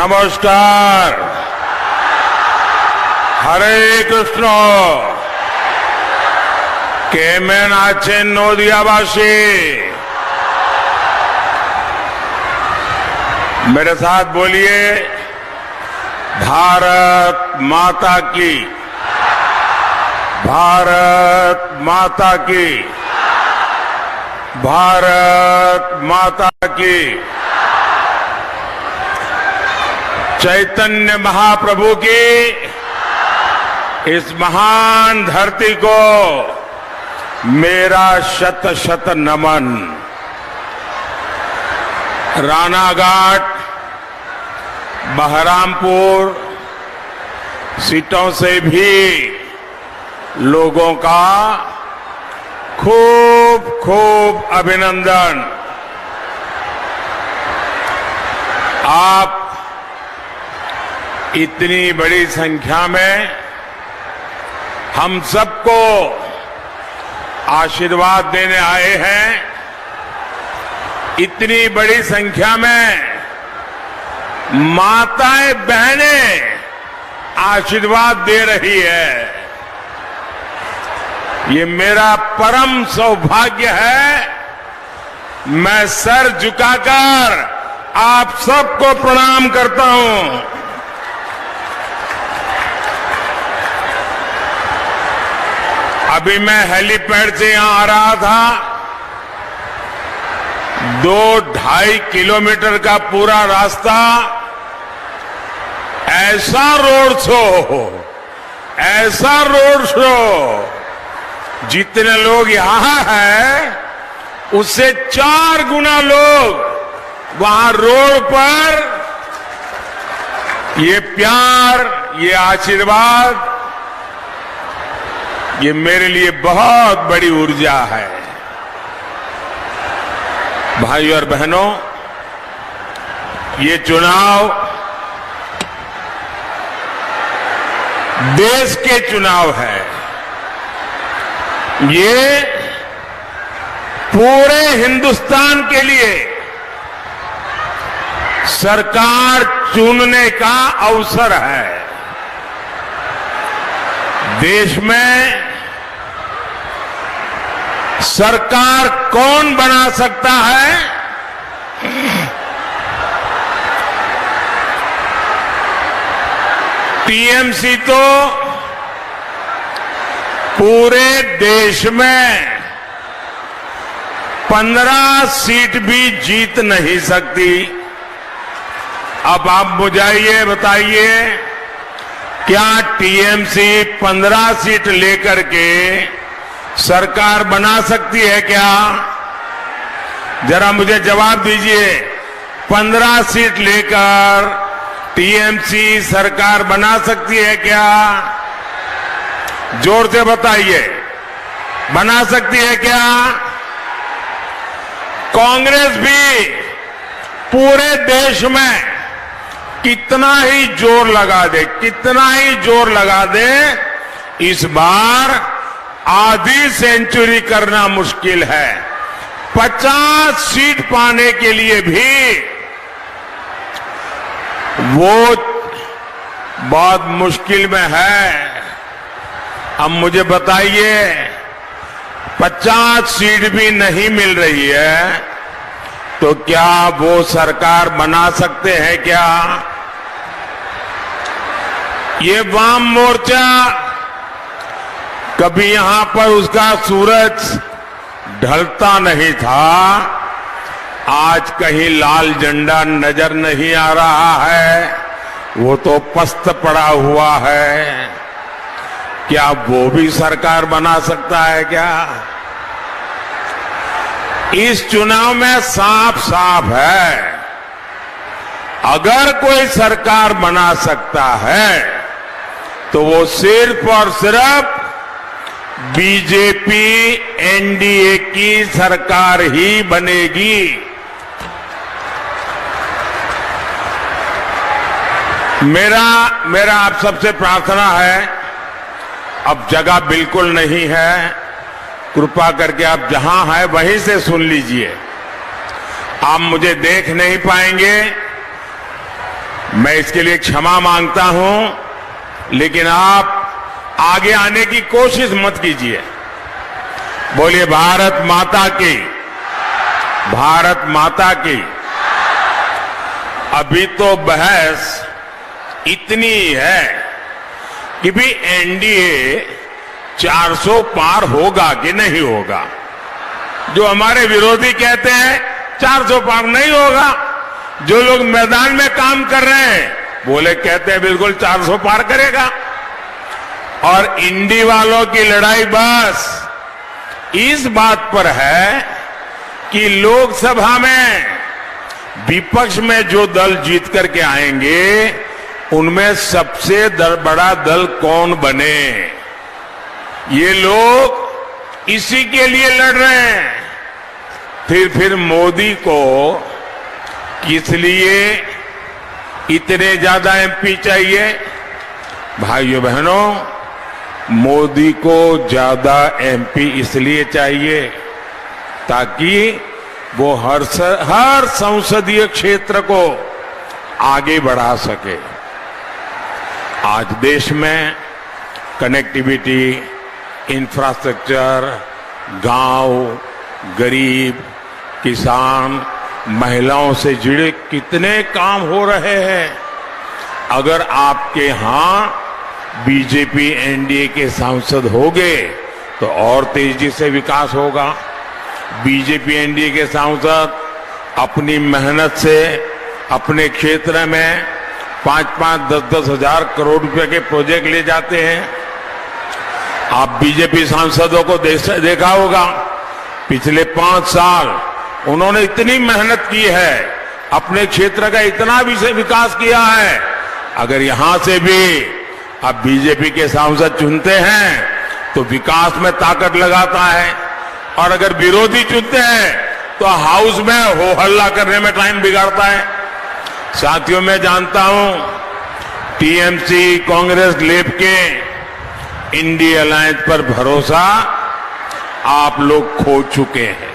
नमस्कार। हरे कृष्ण। केमेन आছেন नदियाबासी? मेरे साथ बोलिए, भारत माता की, भारत माता की, भारत माता की। चैतन्य महाप्रभु की इस महान धरती को मेरा शत शत नमन। रानाघाट, बहरामपुर सीटों से भी लोगों का खूब खूब अभिनंदन। आप इतनी बड़ी संख्या में हम सबको आशीर्वाद देने आए हैं। इतनी बड़ी संख्या में माताएं बहनें आशीर्वाद दे रही है। ये मेरा परम सौभाग्य है। मैं सर झुकाकर आप सबको प्रणाम करता हूं। अभी मैं हेलीपैड से यहां आ रहा था। 2-2.5 किलोमीटर का पूरा रास्ता ऐसा रोड शो, जितने लोग यहां हैं उससे 4 गुना लोग वहां रोड पर ये प्यार, ये आशीर्वाद, ये मेरे लिए बहुत बड़ी ऊर्जा है। भाइयों और बहनों, ये चुनाव देश के चुनाव है। ये पूरे हिंदुस्तान के लिए सरकार चुनने का अवसर है। देश में सरकार कौन बना सकता है? टीएमसी तो पूरे देश में 15 सीट भी जीत नहीं सकती। अब आप मुझे बताइए, क्या टीएमसी 15 सीट लेकर के सरकार बना सकती है क्या? जरा मुझे जवाब दीजिए। 15 सीट लेकर टीएमसी सरकार बना सकती है क्या? जोर से बताइए, बना सकती है क्या? कांग्रेस भी पूरे देश में कितना ही जोर लगा दे, इस बार आधी सेंचुरी करना मुश्किल है। 50 सीट पाने के लिए भी वो बहुत मुश्किल में है। अब मुझे बताइए, 50 सीट भी नहीं मिल रही है तो क्या वो सरकार बना सकते हैं क्या? ये वाम मोर्चा कभी यहां पर उसका सूरज ढलता नहीं था। आज कहीं लाल झंडा नजर नहीं आ रहा है, वो तो पस्त पड़ा हुआ है। क्या वो भी सरकार बना सकता है क्या? इस चुनाव में साफ साफ है, अगर कोई सरकार बना सकता है तो वो सिर्फ और सिर्फ बीजेपी एनडीए की सरकार ही बनेगी। मेरा आप सबसे प्रार्थना है, अब जगह बिल्कुल नहीं है, कृपा करके आप जहां हैं वहीं से सुन लीजिए। आप मुझे देख नहीं पाएंगे, मैं इसके लिए क्षमा मांगता हूं, लेकिन आप आगे आने की कोशिश मत कीजिए। बोलिए भारत माता की, भारत माता की। अभी तो बहस इतनी है कि भी एनडीए 400 पार होगा कि नहीं होगा। जो हमारे विरोधी कहते हैं 400 पार नहीं होगा, जो लोग मैदान में काम कर रहे हैं बोले कहते हैं बिल्कुल 400 पार करेगा। और इंडी वालों की लड़ाई बस इस बात पर है कि लोकसभा में विपक्ष में जो दल जीत करके आएंगे उनमें सबसे बड़ा दल कौन बने। ये लोग इसी के लिए लड़ रहे हैं। फिर मोदी को किस लिए इतने ज्यादा एमपी चाहिए? भाइयों बहनों, मोदी को ज्यादा एमपी इसलिए चाहिए ताकि वो हर संसदीय क्षेत्र को आगे बढ़ा सके। आज देश में कनेक्टिविटी, इंफ्रास्ट्रक्चर, गांव, गरीब, किसान, महिलाओं से जुड़े कितने काम हो रहे हैं। अगर आपके यहां बीजेपी एनडीए के सांसद होंगे तो और तेजी से विकास होगा। बीजेपी एनडीए के सांसद अपनी मेहनत से अपने क्षेत्र में 5-5, 10-10 हजार करोड़ रुपए के प्रोजेक्ट ले जाते हैं। आप बीजेपी सांसदों को देखा होगा, पिछले 5 साल उन्होंने इतनी मेहनत की है, अपने क्षेत्र का इतना विकास किया है। अगर यहां से भी आप बीजेपी के सांसद चुनते हैं तो विकास में ताकत लगाता है, और अगर विरोधी चुनते हैं तो हाउस में हो हल्ला करने में टाइम बिगाड़ता है। साथियों, मैं जानता हूं टीएमसी, कांग्रेस, लेफ्ट के इंडी अलायंस पर भरोसा आप लोग खो चुके हैं।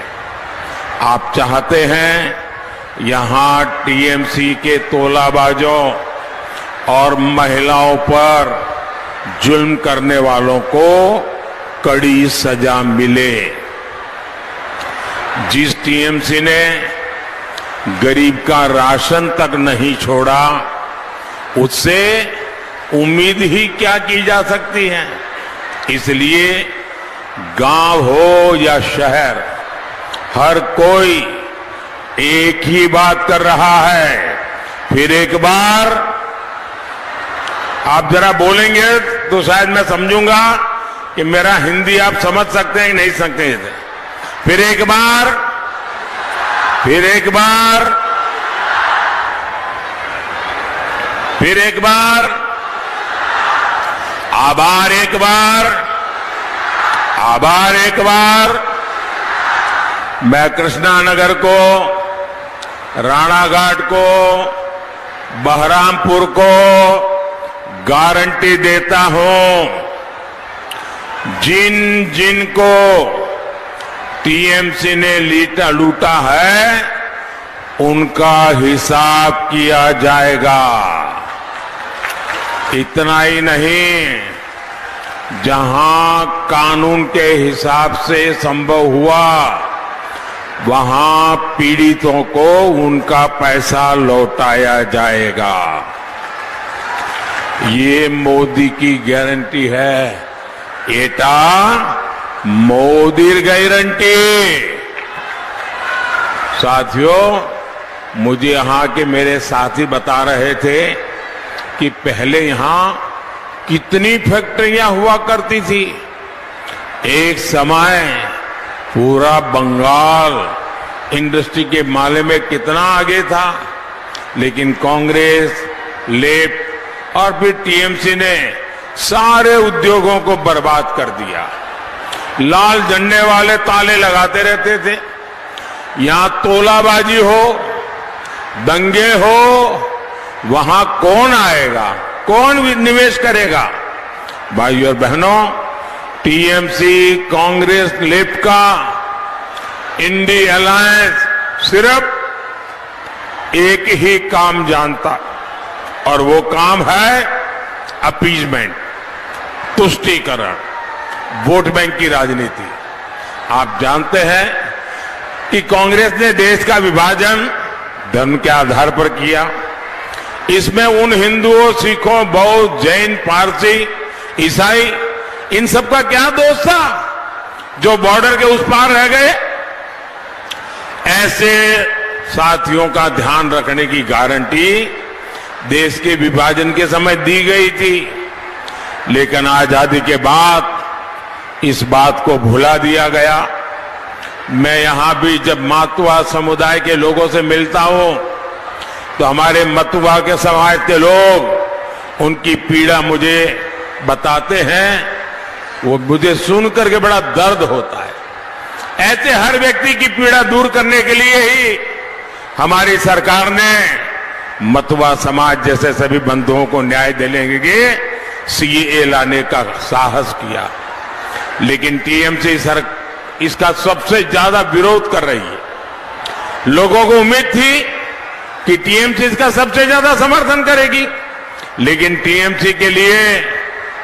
आप चाहते हैं यहां टीएमसी के तोलाबाजों और महिलाओं पर जुल्म करने वालों को कड़ी सजा मिले। जिस टीएमसी ने गरीब का राशन तक नहीं छोड़ा, उससे उम्मीद ही क्या की जा सकती है। इसलिए गांव हो या शहर, हर कोई एक ही बात कर रहा है। फिर एक बार आप जरा बोलेंगे तो शायद मैं समझूंगा कि मेरा हिंदी आप समझ सकते हैं कि नहीं सकते। फिर एक बार, फिर एक बार, फिर एक बार, आभार एक बार, आभार एक बार। मैं कृष्णानगर को, राणाघाट को, बहरामपुर को गारंटी देता हूं, जिन जिन को टीएमसी ने लूटा है उनका हिसाब किया जाएगा। इतना ही नहीं, जहां कानून के हिसाब से संभव हुआ वहां पीड़ितों को उनका पैसा लौटाया जाएगा। ये मोदी की गारंटी है। एटा मोदी गारंटी। साथियों, मुझे यहां के मेरे साथी बता रहे थे कि पहले यहां कितनी फैक्ट्रियां हुआ करती थी। एक समय पूरा बंगाल इंडस्ट्री के मामले में कितना आगे था, लेकिन कांग्रेस, लेफ्ट और फिर टीएमसी ने सारे उद्योगों को बर्बाद कर दिया। लाल झंडे वाले ताले लगाते रहते थे। यहां तोलाबाजी हो, दंगे हो, वहां कौन आएगा, कौन निवेश करेगा? भाइयों और बहनों, टीएमसी, कांग्रेस, लेफ्ट का इंडी अलायंस सिर्फ एक ही काम जानता, और वो काम है अपीजमेंट, तुष्टीकरण, वोट बैंक की राजनीति। आप जानते हैं कि कांग्रेस ने देश का विभाजन धर्म के आधार पर किया। इसमें उन हिंदुओं, सिखों, बौद्ध, जैन, पारसी, ईसाई, इन सब का क्या दोष था जो बॉर्डर के उस पार रह गए? ऐसे साथियों का ध्यान रखने की गारंटी देश के विभाजन के समय दी गई थी, लेकिन आजादी के बाद इस बात को भुला दिया गया। मैं यहां भी जब मातुआ समुदाय के लोगों से मिलता हूं तो हमारे मतुआ के समाज के लोग उनकी पीड़ा मुझे बताते हैं। वो मुझे सुन करके बड़ा दर्द होता है। ऐसे हर व्यक्ति की पीड़ा दूर करने के लिए ही हमारी सरकार ने मतुआ समाज जैसे सभी बंधुओं को न्याय देने के लिए सीएए लाने का साहस किया, लेकिन टीएमसी इसका सबसे ज्यादा विरोध कर रही है। लोगों को उम्मीद थी कि टीएमसी इसका सबसे ज्यादा समर्थन करेगी, लेकिन टीएमसी के लिए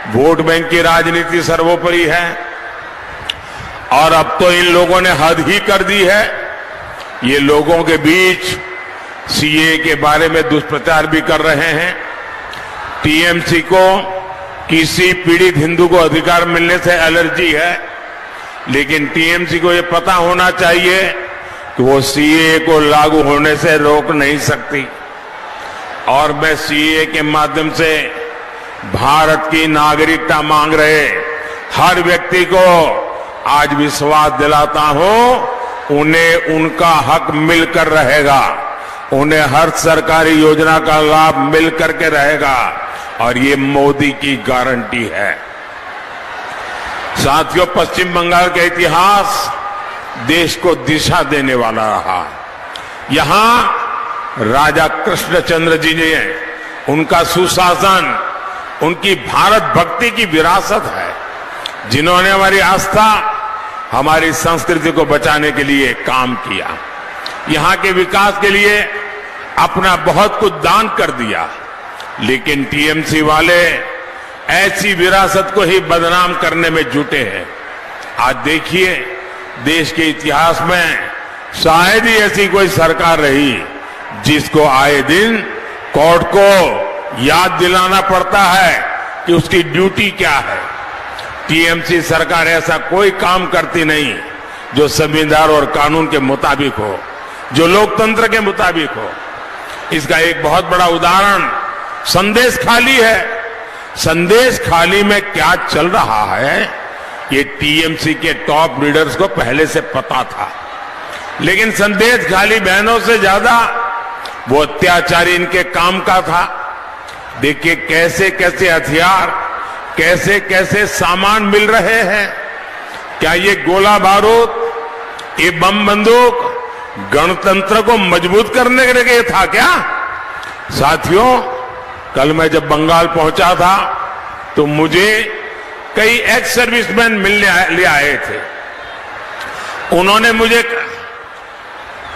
वोट बैंक की राजनीति सर्वोपरि है। और अब तो इन लोगों ने हद ही कर दी है। ये लोगों के बीच सीए के बारे में दुष्प्रचार भी कर रहे हैं। टीएमसी को किसी पीड़ित हिंदू को अधिकार मिलने से एलर्जी है, लेकिन टीएमसी को यह पता होना चाहिए कि वो सीए को लागू होने से रोक नहीं सकती। और मैं सीए के माध्यम से भारत की नागरिकता मांग रहे हर व्यक्ति को आज विश्वास दिलाता हूं, उन्हें उनका हक मिलकर रहेगा, उन्हें हर सरकारी योजना का लाभ मिल करके रहेगा, और ये मोदी की गारंटी है। साथियों, पश्चिम बंगाल का इतिहास देश को दिशा देने वाला रहा। यहां राजा कृष्णचंद्र जी ने, उनका सुशासन, उनकी भारत भक्ति की विरासत है, जिन्होंने हमारी आस्था, हमारी संस्कृति को बचाने के लिए काम किया, यहां के विकास के लिए अपना बहुत कुछ दान कर दिया। लेकिन टीएमसी वाले ऐसी विरासत को ही बदनाम करने में जुटे हैं। आज देखिए, देश के इतिहास में शायद ही ऐसी कोई सरकार रही जिसको आए दिन कोर्ट को याद दिलाना पड़ता है कि उसकी ड्यूटी क्या है। टीएमसी सरकार ऐसा कोई काम करती नहीं जो संविधान और कानून के मुताबिक हो, जो लोकतंत्र के मुताबिक हो। इसका एक बहुत बड़ा उदाहरण संदेश खाली है। संदेश खाली में क्या चल रहा है, ये टीएमसी के टॉप लीडर्स को पहले से पता था, लेकिन संदेश खाली बहनों से ज्यादा वो अत्याचारी इनके काम का था। देखिए कैसे कैसे हथियार, कैसे कैसे सामान मिल रहे हैं। क्या ये गोला बारूद, ये बम बंदूक गणतंत्र को मजबूत करने के लिए था क्या? साथियों, कल मैं जब बंगाल पहुंचा था तो मुझे कई एक्स सर्विसमैन मिलने आए थे। उन्होंने मुझे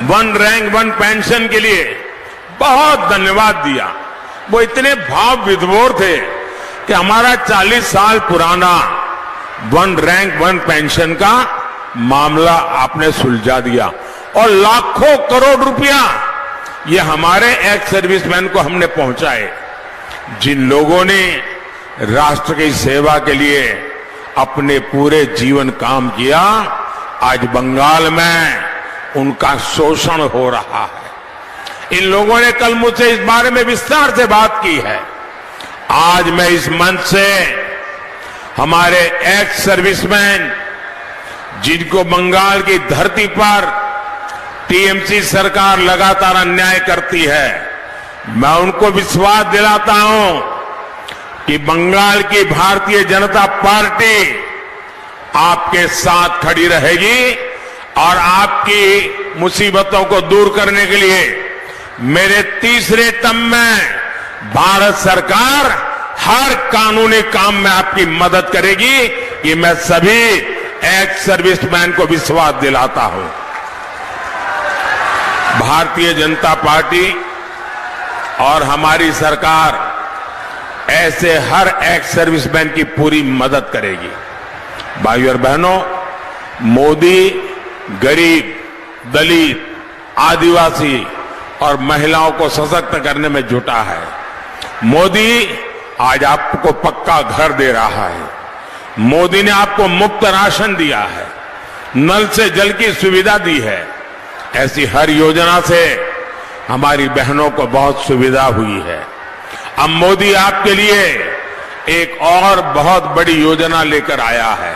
वन रैंक वन पेंशन के लिए बहुत धन्यवाद दिया। वो इतने भाव विभोर थे कि हमारा 40 साल पुराना वन रैंक वन पेंशन का मामला आपने सुलझा दिया, और लाखों करोड़ रुपया ये हमारे एक्स सर्विसमैन को हमने पहुंचाए। जिन लोगों ने राष्ट्र की सेवा के लिए अपने पूरे जीवन काम किया, आज बंगाल में उनका शोषण हो रहा है। इन लोगों ने कल मुझसे इस बारे में विस्तार से बात की है। आज मैं इस मंच से हमारे एक्स सर्विसमैन, जिनको बंगाल की धरती पर टीएमसी सरकार लगातार अन्याय करती है, मैं उनको विश्वास दिलाता हूं कि बंगाल की भारतीय जनता पार्टी आपके साथ खड़ी रहेगी, और आपकी मुसीबतों को दूर करने के लिए मेरे तीसरे टर्म में भारत सरकार हर कानूनी काम में आपकी मदद करेगी। ये मैं सभी एक्स सर्विसमैन को विश्वास दिलाता हूं। भारतीय जनता पार्टी और हमारी सरकार ऐसे हर एक्स सर्विसमैन की पूरी मदद करेगी। भाइयों और बहनों, मोदी गरीब, दलित, आदिवासी और महिलाओं को सशक्त करने में जुटा है। मोदी आज आपको पक्का घर दे रहा है। मोदी ने आपको मुफ्त राशन दिया है, नल से जल की सुविधा दी है। ऐसी हर योजना से हमारी बहनों को बहुत सुविधा हुई है। अब मोदी आपके लिए एक और बहुत बड़ी योजना लेकर आया है।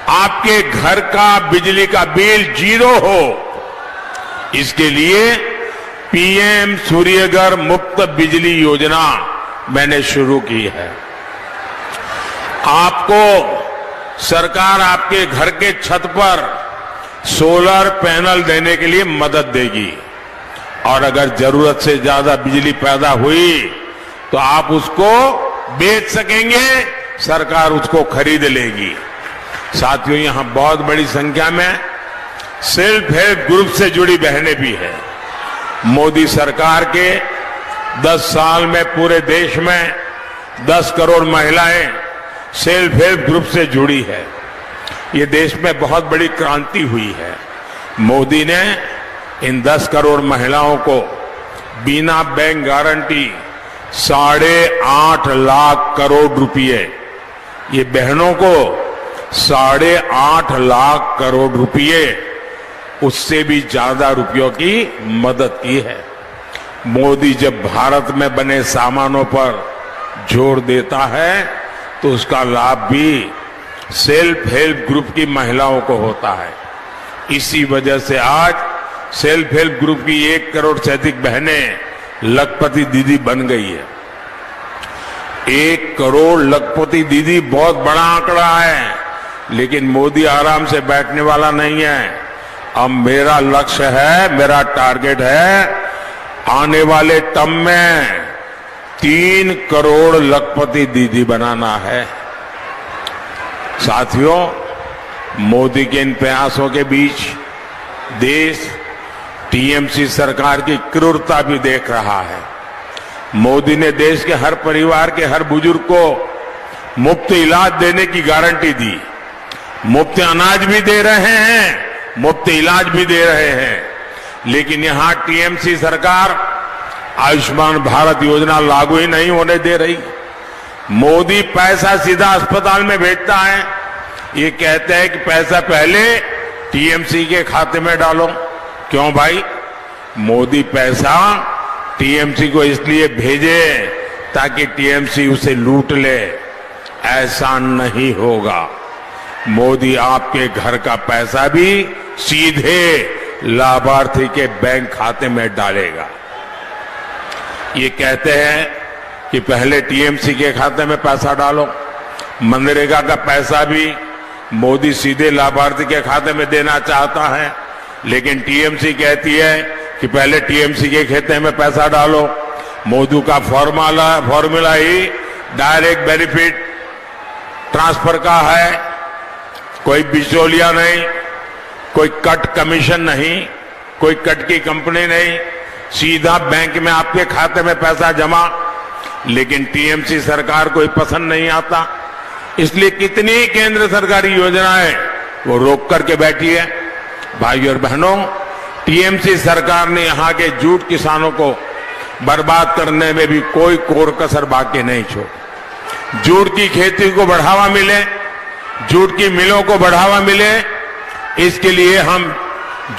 आपके घर का बिजली का बिल 0 हो, इसके लिए पीएम सूर्यघर मुफ्त बिजली योजना मैंने शुरू की है। आपको सरकार आपके घर के छत पर सोलर पैनल देने के लिए मदद देगी और अगर जरूरत से ज्यादा बिजली पैदा हुई तो आप उसको बेच सकेंगे, सरकार उसको खरीद लेगी। साथियों, यहां बहुत बड़ी संख्या में सेल्फ हेल्प ग्रुप से जुड़ी बहनें भी हैं। मोदी सरकार के 10 साल में पूरे देश में 10 करोड़ महिलाएं सेल्फ हेल्प ग्रुप से जुड़ी है। ये देश में बहुत बड़ी क्रांति हुई है। मोदी ने इन 10 करोड़ महिलाओं को बिना बैंक गारंटी 8.5 लाख करोड़ रुपए, ये बहनों को 8.5 लाख करोड़ रुपए, उससे भी ज्यादा रुपयों की मदद की है। मोदी जब भारत में बने सामानों पर जोर देता है तो उसका लाभ भी सेल्फ हेल्प ग्रुप की महिलाओं को होता है। इसी वजह से आज सेल्फ हेल्प ग्रुप की 1 करोड़ से अधिक बहनें लखपति दीदी बन गई है। 1 करोड़ लखपति दीदी बहुत बड़ा आंकड़ा है, लेकिन मोदी आराम से बैठने वाला नहीं है। अब मेरा लक्ष्य है, मेरा टारगेट है, आने वाले टर्म में 3 करोड़ लखपति दीदी बनाना है। साथियों, मोदी के इन प्रयासों के बीच देश टीएमसी सरकार की क्रूरता भी देख रहा है। मोदी ने देश के हर परिवार के हर बुजुर्ग को मुफ्त इलाज देने की गारंटी दी। मुफ्त अनाज भी दे रहे हैं, मुफ्त इलाज भी दे रहे हैं, लेकिन यहां टीएमसी सरकार आयुष्मान भारत योजना लागू ही नहीं होने दे रही। मोदी पैसा सीधा अस्पताल में भेजता है। ये कहते हैं कि पैसा पहले टीएमसी के खाते में डालो। क्यों भाई? मोदी पैसा टीएमसी को इसलिए भेजे ताकि टीएमसी उसे लूट ले। ऐसा नहीं होगा। मोदी आपके घर का पैसा भी सीधे लाभार्थी के बैंक खाते में डालेगा। ये कहते हैं कि पहले टीएमसी के खाते में पैसा डालो। मनरेगा का पैसा भी मोदी सीधे लाभार्थी के खाते में देना चाहता है, लेकिन टीएमसी कहती है कि पहले टीएमसी के खाते में पैसा डालो। मोदी का फॉर्मूला ही डायरेक्ट बेनिफिट ट्रांसफर का है। कोई बिचौलिया नहीं, कोई कट कमीशन नहीं, कोई कट की कंपनी नहीं, सीधा बैंक में आपके खाते में पैसा जमा। लेकिन टीएमसी सरकार को पसंद नहीं आता, इसलिए कितनी केंद्र सरकारी योजनाएं वो रोक करके बैठी है। भाइयों और बहनों, टीएमसी सरकार ने यहां के जूट किसानों को बर्बाद करने में भी कोई कोर कसर बाकी नहीं छोड़ी। जूट की खेती को बढ़ावा मिले, जूट की मिलों को बढ़ावा मिले, इसके लिए हम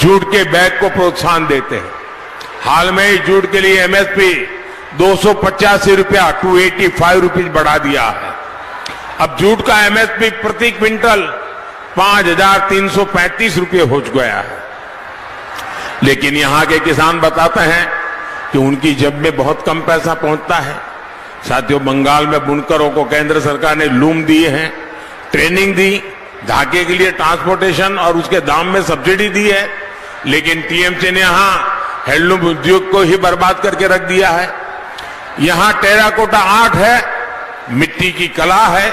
जूट के बैग को प्रोत्साहन देते हैं। हाल में ही जूट के लिए एमएसपी 285 रुपया 285 रुपीज बढ़ा दिया है। अब जूट का एमएसपी प्रति क्विंटल 5,335 रुपये हो गया है। लेकिन यहां के किसान बताते हैं कि उनकी जेब में बहुत कम पैसा पहुंचता है। साथियों, बंगाल में बुनकरों को केंद्र सरकार ने लूम दिए हैं, ट्रेनिंग दी, धागे के लिए ट्रांसपोर्टेशन और उसके दाम में सब्सिडी दी है, लेकिन टीएमसी ने यहां हैंडलूम उद्योग को ही बर्बाद करके रख दिया है। यहां टेराकोटा आर्ट है, मिट्टी की कला है।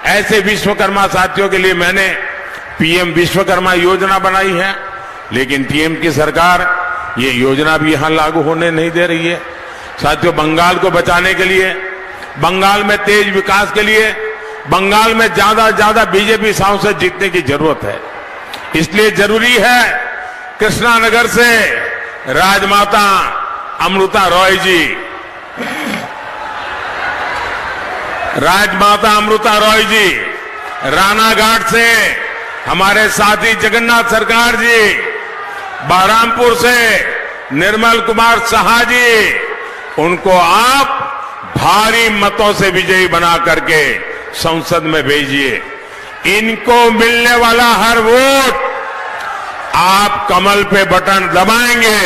ऐसे विश्वकर्मा साथियों के लिए मैंने पीएम विश्वकर्मा योजना बनाई है, लेकिन टीएम की सरकार ये योजना भी यहां लागू होने नहीं दे रही है। साथियों, बंगाल को बचाने के लिए, बंगाल में तेज विकास के लिए, बंगाल में ज्यादा से ज्यादा बीजेपी सांसद जीतने की जरूरत है। इसलिए जरूरी है कृष्णानगर से राजमाता अमृता रॉय जी, राजमाता अमृता रॉय जी, रानाघाट से हमारे साथी जगन्नाथ सरकार जी, बहरामपुर से निर्मल कुमार साहा जी, उनको आप भारी मतों से विजयी बना करके संसद में भेजिए। इनको मिलने वाला हर वोट आप कमल पे बटन दबाएंगे,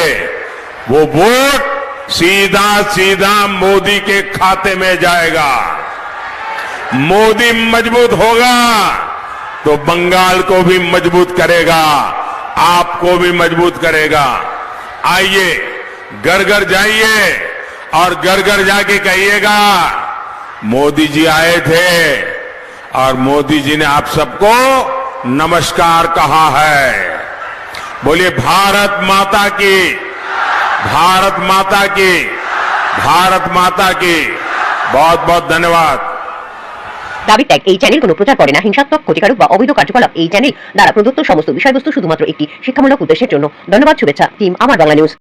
वो वोट सीधा सीधा मोदी के खाते में जाएगा। मोदी मजबूत होगा तो बंगाल को भी मजबूत करेगा, आपको भी मजबूत करेगा। आइए घर घर जाइए और घर घर जाके कहिएगा मोदी जी आए थे और मोदी जी ने आप सबको नमस्कार कहा है। बोलिए भारत माता की, भारत माता की, भारत माता की। बहुत बहुत धन्यवाद। দাবি ট্যাগ এই চ্যানেল কোনো প্রচার করে না, হিংসাত্মক, ক্ষতিকারক বা অবৈধ কার্যকলাপ এই চ্যানেল দ্বারা প্রদত্ত সমস্ত বিষয়বস্তু শুধুমাত্র একটি শিক্ষামূলক উদ্দেশ্যের জন্য। ধন্যবাদ, শুভেচ্ছা। টিম আমার বাংলা নিউজ।